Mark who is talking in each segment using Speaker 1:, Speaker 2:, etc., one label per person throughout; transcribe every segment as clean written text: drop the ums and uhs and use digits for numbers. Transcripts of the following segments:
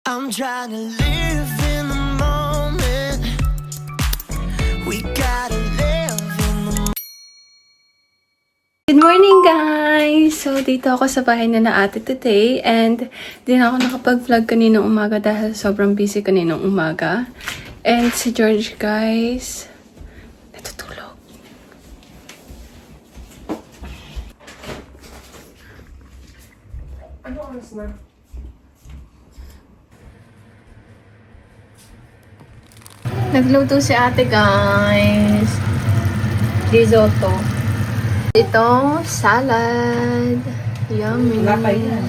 Speaker 1: I'm trying to live in the moment. We gotta live in the
Speaker 2: Good morning, guys! So, dito ako sa bahay na ate today and di na ako nakapag-vlog kaninang umaga dahil sobrang busy kaninang umaga. And si George, guys, natutulog.
Speaker 3: Ano oras na?
Speaker 2: Nagluto si ate, guys. Risotto. Ito, salad. Yummy.
Speaker 3: Wala pa yan.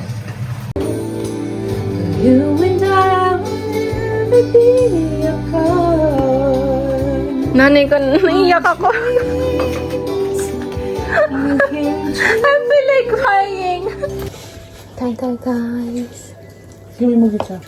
Speaker 2: You and I will never be apart. Nanay ko, naiyak ako. I feel like crying. Tay, guys.
Speaker 3: Gawin mo dito.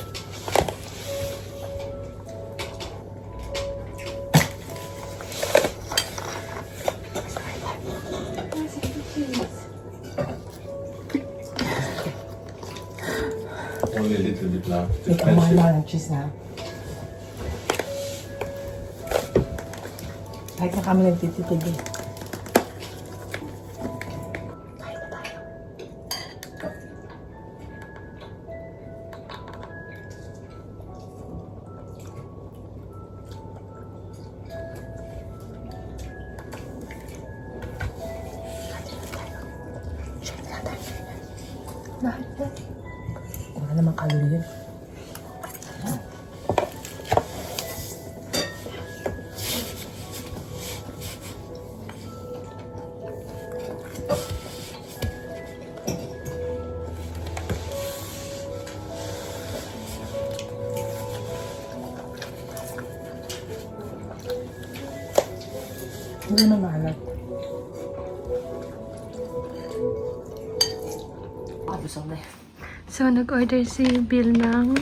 Speaker 4: Only a little bit now. It's
Speaker 3: Ikaw mahal
Speaker 4: expensive.
Speaker 3: na ng cheese na. Kahit na kami nagtitipid eh.
Speaker 2: Lahat na.
Speaker 3: Wala namang kalori yun. Hindi naman mahalat. Busog na yan.
Speaker 2: So, nag-order si Bill ng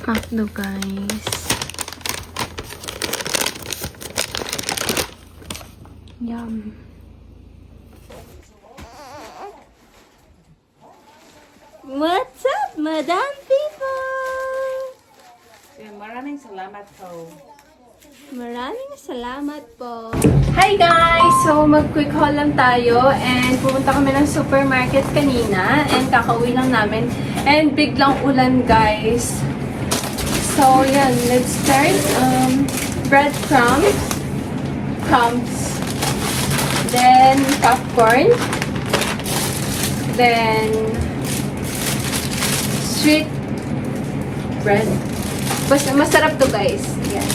Speaker 2: McDo, guys. Yum. What's up, Madam People?
Speaker 3: Maraming salamat po.
Speaker 2: Maraming salamat po. Hi guys! So, mag-quick haul lang tayo and pumunta kami ng supermarket kanina and kakauwi lang namin and biglang ulan, guys. So, yan. Let's start. Breadcrumbs. Then, popcorn. Then, sweet bread. Basta masarap to, guys. Yan.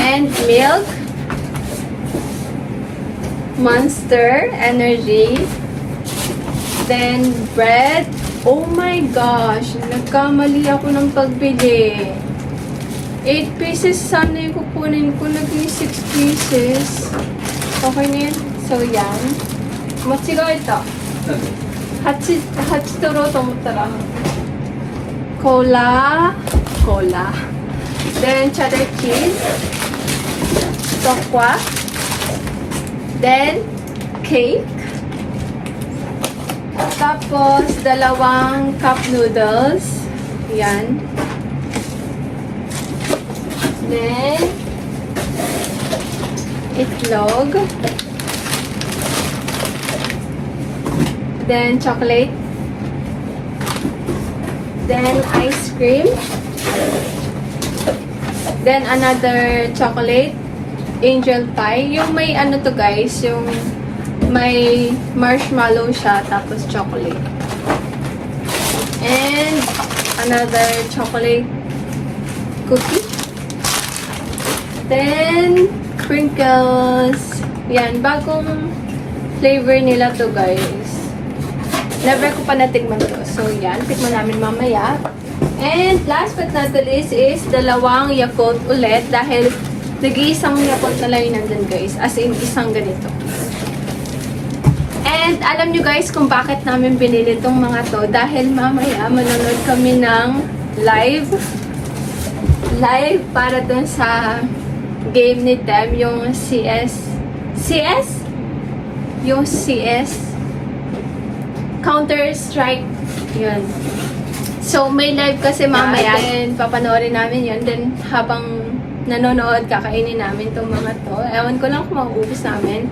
Speaker 2: And milk, Monster Energy, then bread. Oh my gosh, nagkamali ako ng pagbili. 8 pieces sana yung kukunin ko, naging 6 pieces. Okay na yun? So yan. Machiga ito. Hachi toro to omottara. Cola. Then cheddar cheese. Tokwa. Then, cake. Tapos, 2 cup noodles. Yan. Then, itlog. Then, chocolate. Then, ice cream. Then, another chocolate. Angel pie. Yung may ano to, guys, yung may marshmallow siya, tapos chocolate. And another chocolate cookie. Then crinkles. Yan, bagong flavor nila to, guys. Never ko pa natikman to. So yan, tikman namin mamaya. And last but not the least is 2 Yakult ulit dahil nag-iisang Yakult na lang yung nandun, guys. As in, isang ganito. And alam nyo, guys, kung bakit namin binili itong mga to. Dahil mamaya manonood kami ng live. Live para dun sa game ni Tem, yung CS. CS? Yung CS. Counter-Strike. Yun. So, may live kasi mamaya. Then, papanoorin namin yun. Then, habang nanonood, kakainin namin itong mga to. Ewan ko lang kung mauubos namin.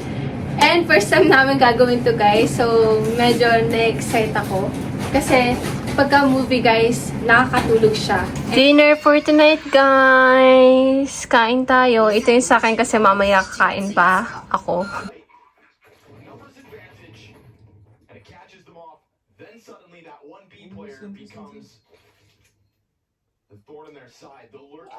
Speaker 2: And first time namin gagawin to guys. So, medyo na-excite ako. Kasi, pagka movie guys, nakakatulog siya. Dinner for tonight guys! Kain tayo. Ito yung sa akin kasi mamaya kakain pa ako.
Speaker 4: Numbers advantage, and it catches them off. Then suddenly that 1B player becomes the thorn in their side. The lurch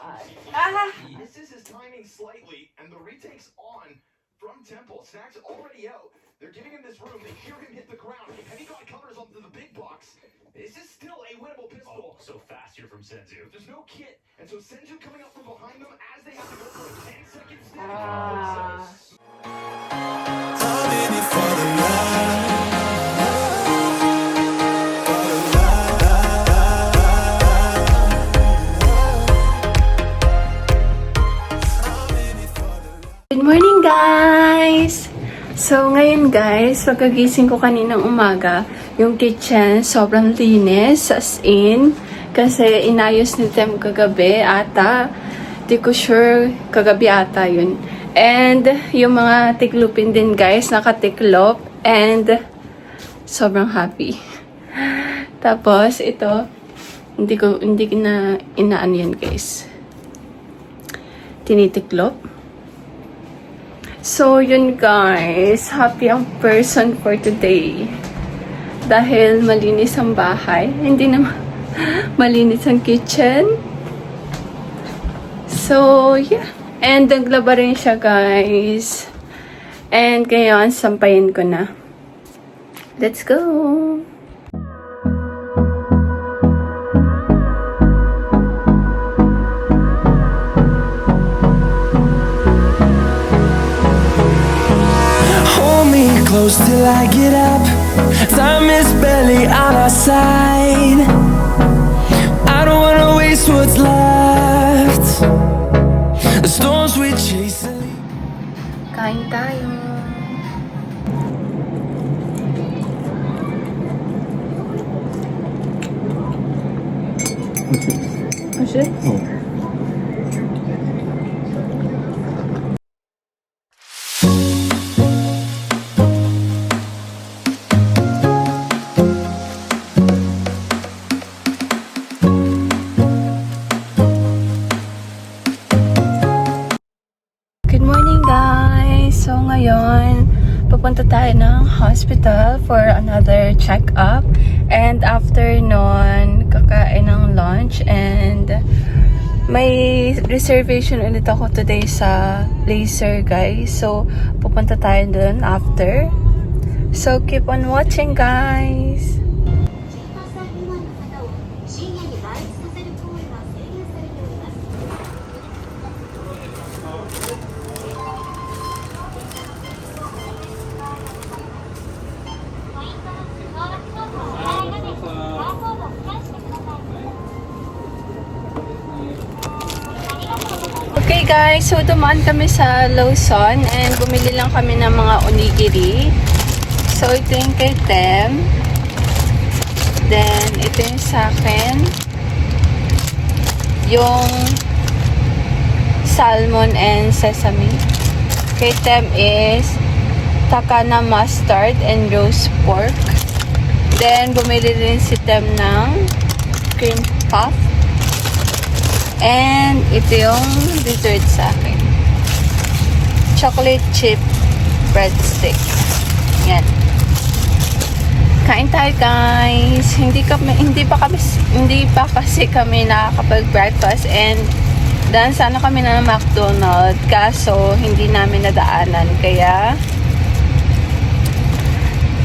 Speaker 4: misses his timing slightly, and the retake's on from Temple. Snack's already out. They're giving him this room. They hear him hit the ground, and he got covers onto the big box. Is this still a winnable pistol? So fast here from Senzu. There's no kit, and so Senzu coming up from behind them as they have to go for a 10-second stand.
Speaker 1: I'm in it for the love.
Speaker 2: Good morning guys! So ngayon guys, pagkagising ko kaninang umaga, yung kitchen sobrang linis, as in, kasi inayos ni Tem kagabi ata, di ko sure, kagabi ata yun. And yung mga tiklupin din guys, nakatiklop, and sobrang happy. Tapos ito, hindi ko na inaan yan guys. Tinitiklop. So, yun guys. Happy ang person for today. Dahil malinis ang bahay. Hindi naman malinis ang kitchen. So, yeah. And naglaba rin siya guys. And ngayon, sampayin ko na. Let's go!
Speaker 1: Close till I get up. Time is barely on our side. I don't wanna waste what's left. The storms we chase.
Speaker 2: Kain tayo. Masih? So ngayon, pupunta tayo ng hospital for another check-up. And after nun, kakain ng lunch. And may reservation ulit ako today sa laser guys. So, pupunta tayo dun after. So, keep on watching guys! Okay guys, so dumaan kami sa Lawson and bumili lang kami ng mga onigiri. So ito yung kay Tem. Then ito yung sa akin. Yung salmon and sesame. Kay Tem is takana mustard and roast pork. Then bumili din si Tem ng cream puff. And ito yung dessert sa akin. Chocolate chip breadstick. Yan. Kain tayo guys. Hindi pa kasi kami nakakapag-breakfast and daan sana kami na McDonald's kaso hindi namin nadaanan kaya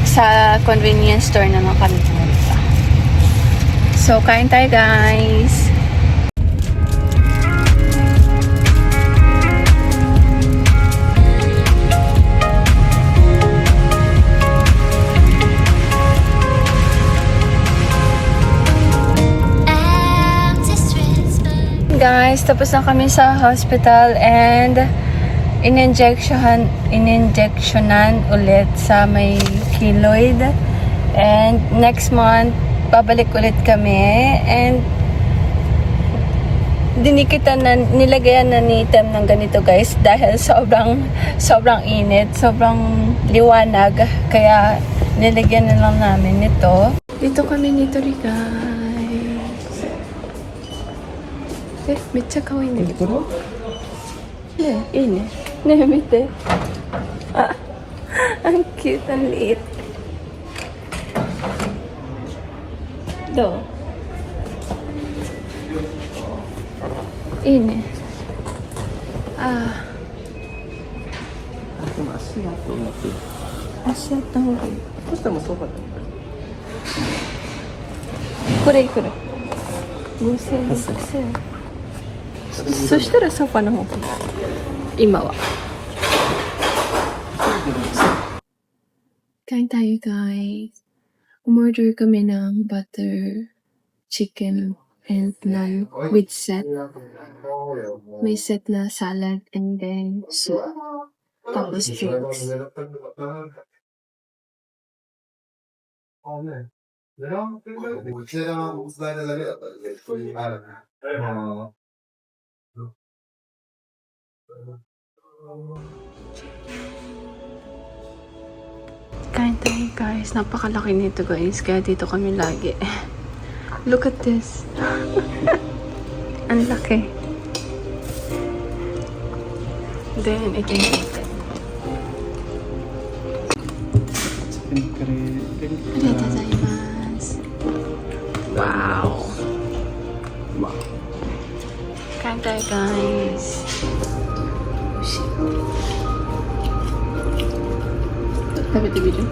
Speaker 2: sa convenience store na lang kami pumunta. So kain tayo guys. Guys, tapos na kami sa hospital and in-injectionan ulit sa may keloid. And next month, babalik ulit kami. And nilagayan na ni Tem ng ganito guys dahil sobrang init, sobrang liwanag, kaya nilagyan na lang namin nito. Dito kami nito rin guys. Mecha kawaii ne. Ne, ine. Ne, mite. Ang cute, ang liit. Do. Ine.足やった方がいい。
Speaker 5: そしたらもうそうかだね。
Speaker 2: これいくら？5000円。そしたらソファの方がいい。今は。Kain tayo guys. Umorder kami ng butter chicken and naan with set. May set na salad and then soup. Tapos drinks. Kain tayo guys. Napakalaki nito guys. Kaya dito kami lagi. Look at this. Ang laki. Then, ito yung chicken. Arigatou gozaimasu. Wow. Kain tayo guys. Sabi ito video.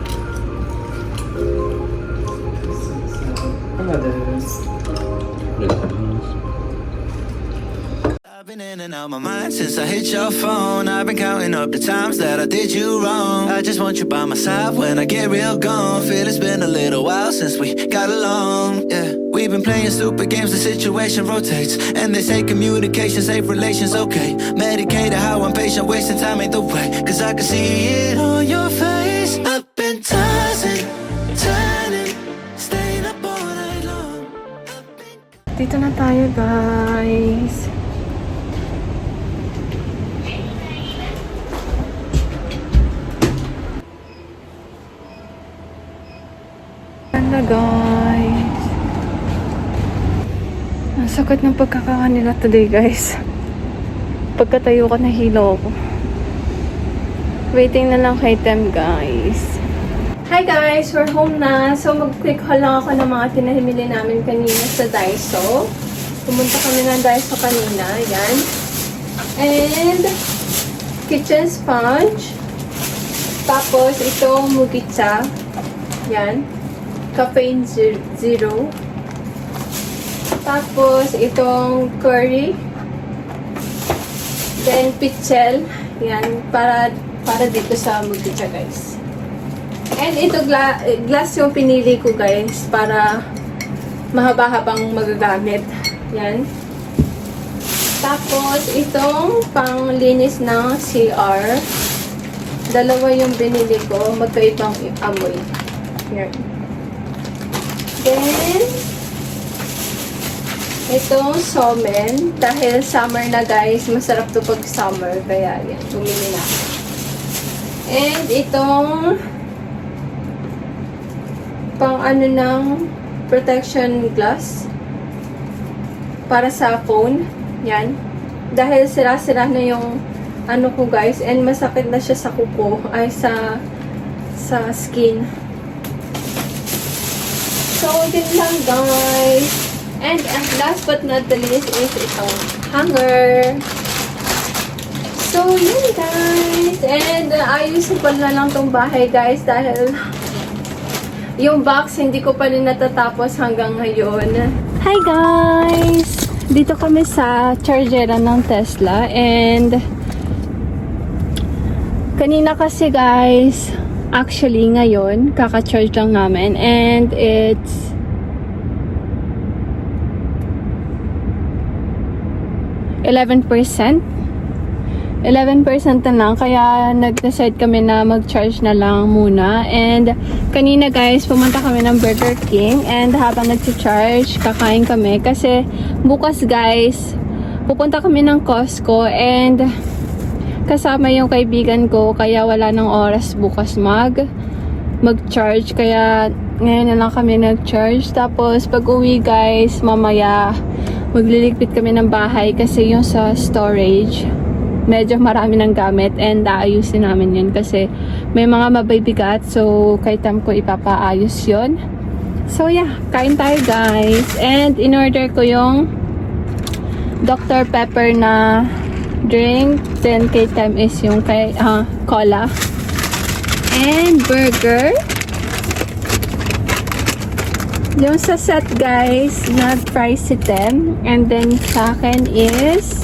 Speaker 1: I've been in and out my mind since I hit your phone. I've been counting up the times that I did you wrong. I just want you by my side when I get real gone. Feel it's been a little while since we got along. Yeah, we've been playing stupid games, the situation rotates, and they say communication save relations. Okay, medicated how I'm patient, wasting time ain't the way, cause I can see it on your face. I've been tossing, turning, staying up all night long.
Speaker 2: Dito na tayo guys. Ganda guys. Ang sakit ng pagkakawa nila today guys. Pagkatayo ko nahilo ako. Waiting na lang kay Tem guys. Hi guys! We're home na. So mag-quick haul lang ako ng mga pinahimili namin kanina sa Daiso. Pumunta kami ng Daiso kanina. Yan. And kitchen sponge. Tapos itong Mugicha. Yan. Caffeine zero. Tapos itong curry. Then pichel. Yan. Para dito sa Mugicha guys. And ito glass yung pinili ko guys para mahaba-habang magagamit. Yan. Tapos itong panglinis ng CR. Dalawa yung binili ko. Magkaibang amoy. Yan. Then itong somen. Dahil summer na guys. Masarap to pag summer. Kaya yan. Bumili na. And itong pang ano ng protection glass para sa phone. Yan. Dahil sira-sira na yung ano ko guys, and masakit na siya sa kuko, ay sa skin. So, din lang guys. And last but not the least is itong hanger. So, yun guys. And ayusin ko na lang tong bahay guys dahil yung box, hindi ko pa rin natatapos hanggang ngayon. Hi guys! Dito kami sa chargeran ng Tesla. And kanina kasi guys, actually ngayon, kaka-charge lang namin. And it's 11%. 11% na lang, kaya nag-decide kami na mag-charge na lang muna. And kanina guys, pumunta kami ng Burger King, and habang nag-charge, kakain kami. Kasi bukas guys, pupunta kami ng Costco, and kasama yung kaibigan ko, kaya wala nang oras bukas mag-charge. Kaya ngayon na lang kami nag-charge. Tapos pag uwi guys, mamaya magliligpit kami ng bahay kasi yung sa storage medyo marami ng gamit, and aayusin namin yun kasi may mga mabibigat, so kay Tam ko ipapaayos yun. So yeah, kain tayo guys, and in-order ko yung Dr. Pepper na drink, then kay Tam is yung cola and burger. Yung sa set guys, nag-price si Tem, and then sa akin is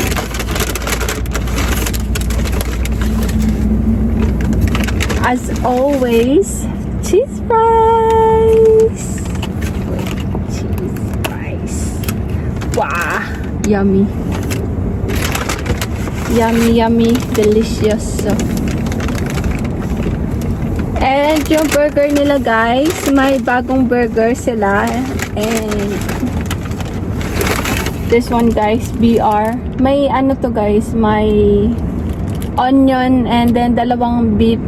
Speaker 2: as always, cheese fries. Cheese fries. Wow, yummy. Yummy, yummy, delicious. And yung burger nila guys, may bagong burger sila. And this one guys, BR. May ano to guys, may onion and then dalawang beef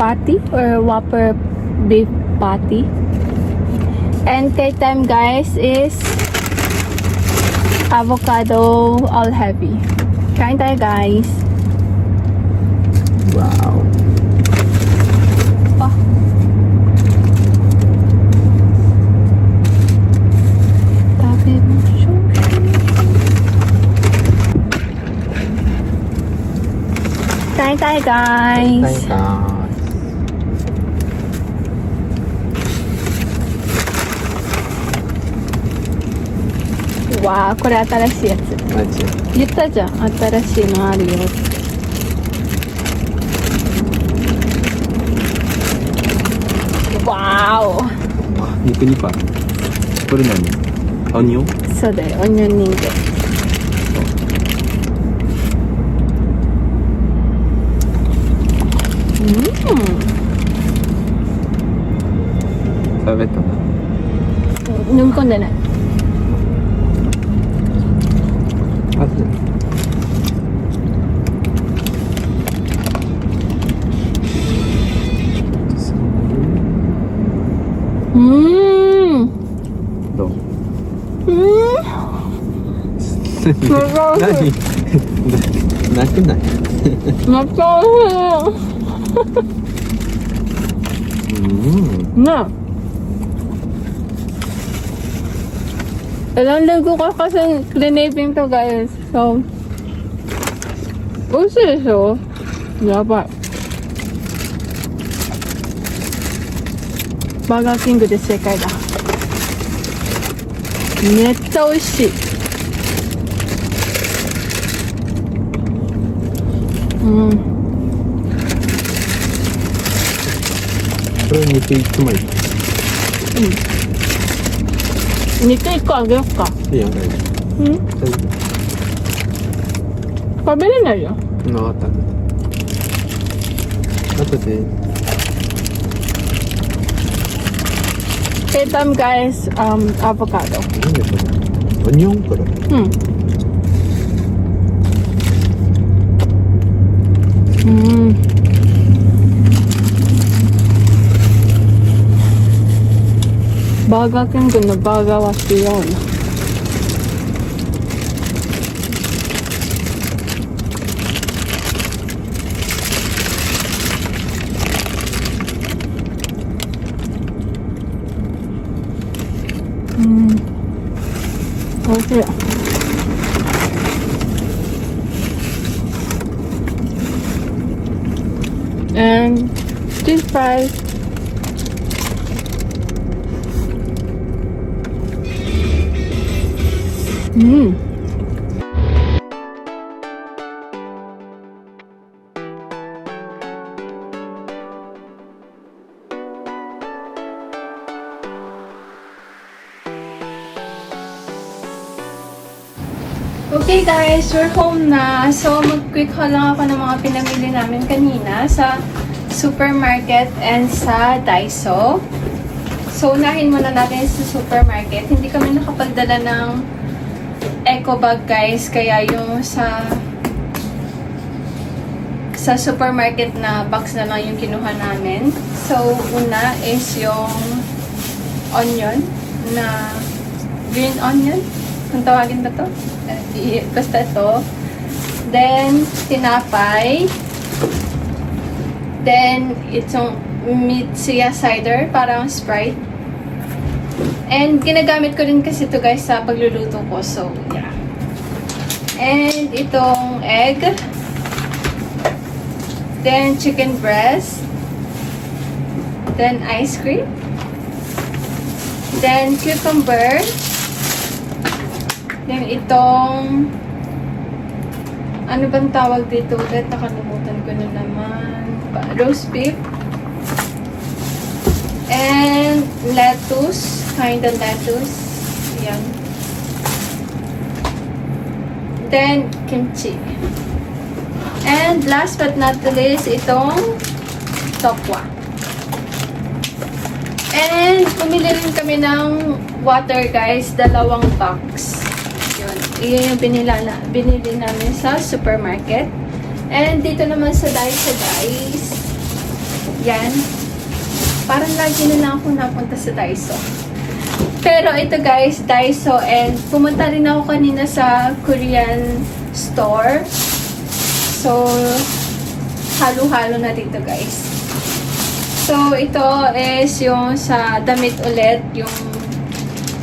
Speaker 2: patty or Whopper beef patty. And kay Time guys is avocado all heavy. Kain tayo guys. Wow. Oh. Tabi mo sushi. Kain tayo guys.わあ、これ新しいやつ。言ったじゃん、新しいのあるよ。わお。
Speaker 5: 肉2パン。これ何？オニオン？
Speaker 2: そうだよ、オニオン人形。
Speaker 5: 食べたな。
Speaker 2: 飲み込んでない。
Speaker 5: あ、そう。どう？何？泣くない？
Speaker 2: めっちゃおいしい。ねえ。Ilang linggo ko kasi cleaning to guys. So, 美味しいでしょ？やばい。バーガーキングで正解だ。めっちゃ美味しい。
Speaker 5: これ肉1枚。
Speaker 2: 肉1個あげよっか。
Speaker 5: いいやん。大丈夫。
Speaker 2: 食べれないよ。
Speaker 5: なかった。後で。
Speaker 2: Hey Tam guys, avocado.
Speaker 5: 何でしょう。オニオンこれ。バーガーキングのバーガーは違うな。おいしい。And cheese fries.
Speaker 2: Okay guys, we're home na. So, mag-quick haul lang ako ng mga pinamili namin kanina sa supermarket and sa Daiso. So, unahin muna natin sa supermarket. Hindi kami nakapagdala ng eco bag guys, kaya yung sa supermarket na box na lang yung kinuha namin. So, una is yung onion na green onion. Kung tawagin ba to? Basta ito. Then, tinapay. Then, itong Mitsuya cider, parang Sprite. And, ginagamit ko rin kasi ito guys sa pagluluto ko. So, yeah. And, itong egg. Then, chicken breast. Then, ice cream. Then, cucumber. Then, itong ano bang tawag dito ulit? Nakalimutan ko na naman. Roast beef. And lettuce. Kind of lettuce. Yan. Then, kimchi. And last but not the least, itong tokwa. And pumili rin kami ng water guys. 2 box. Yun yung binili namin sa supermarket. And dito naman sa Daiso guys. Yan. Parang lagi na lang ako napunta sa Daiso. Pero ito guys, Daiso. And pumunta rin ako kanina sa Korean store. So, halo-halo na dito guys. So, ito is yung sa damit ulit. Yung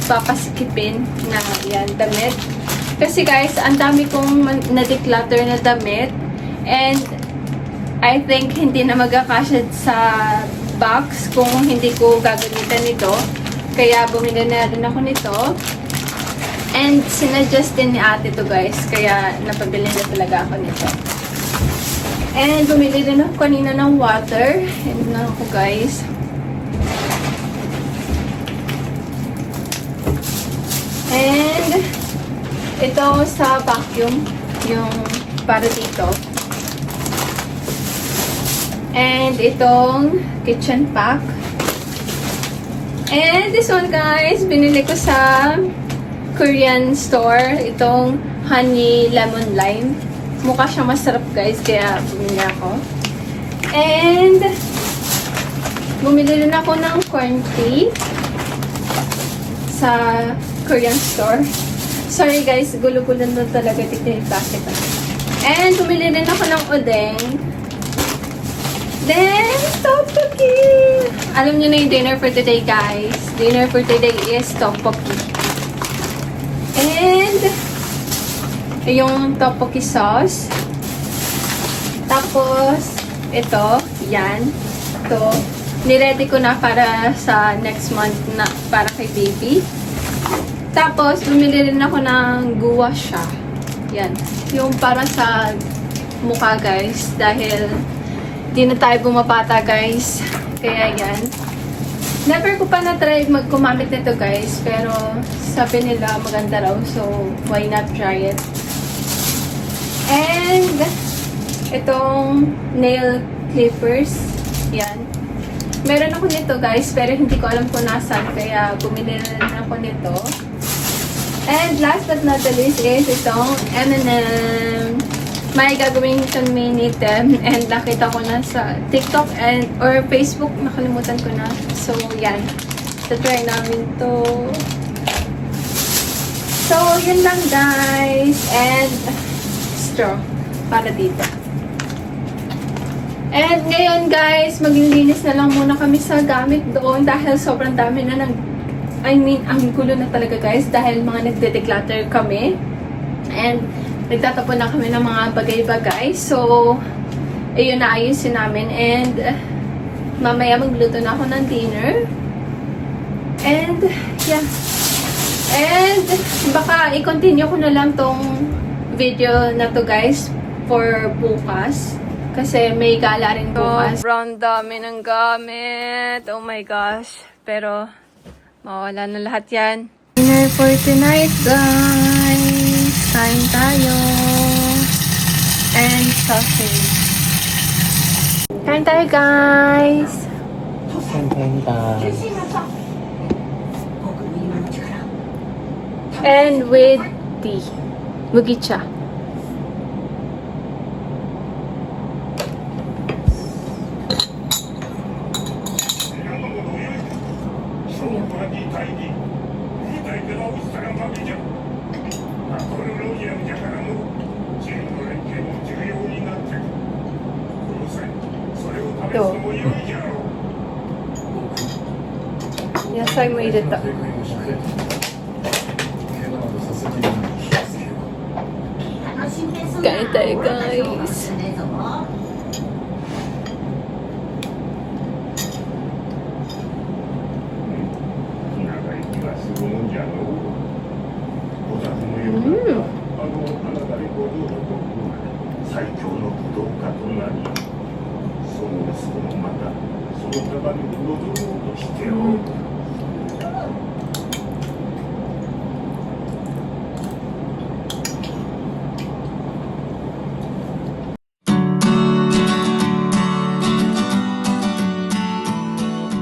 Speaker 2: papasikipin na yan, damit. Kasi guys, ang dami kong na-declutter na damit. And I think hindi na magkakasya sa box kung hindi ko gagamitan ito. Kaya bumili na rin ako nito. And sinuggest din ni ate to guys. Kaya napabili na talaga ako nito. And bumili din ako kanina ng water. And na ako guys. And ito sa vacuum, yung para dito. And itong kitchen pack. And this one guys, binili ko sa Korean store. Itong honey lemon lime. Mukha siyang masarap guys, kaya bumili ako. And bumili rin ako ng corn tea sa Korean store. Sorry guys, gulo-gulo na talaga dito yung plastic. And bumili rin ako ng udeng. Then, tteokbokki! Alam niyo na yung dinner for today guys. Dinner for today is tteokbokki. And yung tteokbokki sauce. Tapos, ito, yan. Ito, niready ko na para sa next month na para kay baby. Tapos, bumili rin ako ng gua sha. Yan. Yung para sa mukha, guys. Dahil, di na tayo bumabata, guys. Kaya yan. Never ko pa na-try magkumamit nito, guys. Pero, sabi nila maganda raw. So, why not try it? And, itong nail clippers. Yan. Meron ako nito, guys. Pero, hindi ko alam kung nasaan. Kaya, bumili rin ako nito. And last but not the least is itong M&M. May gagawin itong mini item and nakita ko na sa TikTok and or Facebook. Nakalimutan ko na. So, yan. Try namin to. So, yun lang guys. And straw para dito. And ngayon guys, maglilinis na lang muna kami sa gamit doon dahil sobrang dami na ang gulo na talaga guys dahil mga nagde-declutter kami and nagtatapon na kami ng mga bagay-bagay. So, ayun na ayusin namin and mamaya magluto na ako ng dinner. And, yeah. And, baka i-continue ko na lang tong video na to guys for bukas. Kasi may gala rin bukas. Sobrang dami ng gamit. Oh my gosh. Pero, mawala na lahat yan. Dinner for tonight, guys. Kain tayo. And sausage. Kain tayo, guys. And with tea. Mugicha. Ito. Yasay mo ireta. Kain tayo, guys.